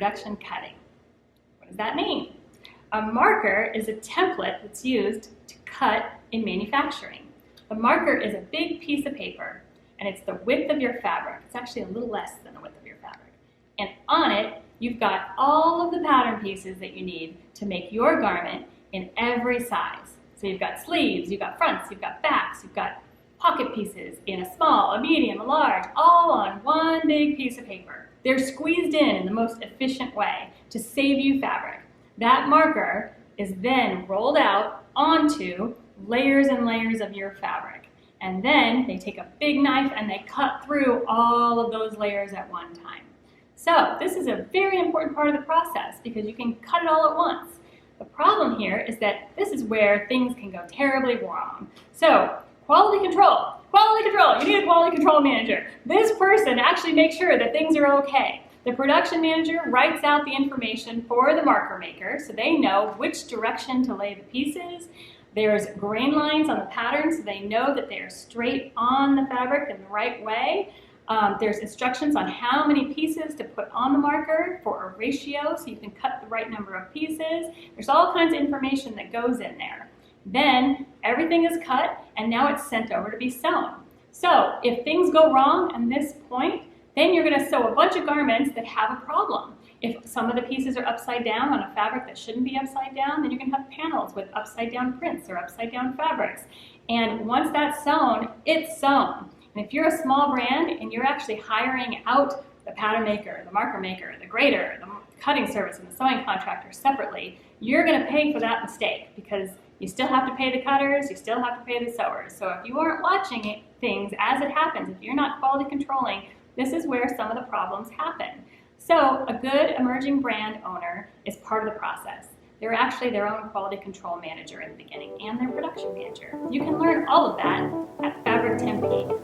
production cutting. What does that mean? A marker is a template that's used to cut in manufacturing. The marker is a big piece of paper, and it's the width of your fabric. It's actually a little less than the width of your fabric. And on it, you've got all of the pattern pieces that you need to make your garment in every size. So you've got sleeves, you've got fronts, you've got backs, you've got pocket pieces in a small, a medium, a large, all on one big piece of paper. They're squeezed in the most efficient way to save you fabric. That marker is then rolled out onto layers and layers of your fabric. And then they take a big knife and they cut through all of those layers at one time. So this is a very important part of the process because you can cut it all at once. The problem here is that this is where things can go terribly wrong. So quality control, you need a quality control manager. This person actually makes sure that things are okay. The production manager writes out the information for the marker maker so they know which direction to lay the pieces. There's grain lines on the pattern so they know that they are straight on the fabric in the right way. There's instructions on how many pieces to put on the marker for a ratio so you can cut the right number of pieces. There's all kinds of information that goes in there. Then everything is cut and now it's sent over to be sewn. So if things go wrong at this point, then you're going to sew a bunch of garments that have a problem. If some of the pieces are upside down on a fabric that shouldn't be upside down, then you're going to have panels with upside down prints or upside down fabrics. And once that's sewn, it's sewn. And if you're a small brand and you're actually hiring out the pattern maker, the marker maker, the grader, the cutting service, and the sewing contractor separately, you're going to pay for that mistake because you still have to pay the cutters, you still have to pay the sewers. So if you aren't watching things as it happens, if you're not quality controlling, this is where some of the problems happen. So a good emerging brand owner is part of the process. They're actually their own quality control manager in the beginning and their production manager. You can learn all of that at Fabric Tempe.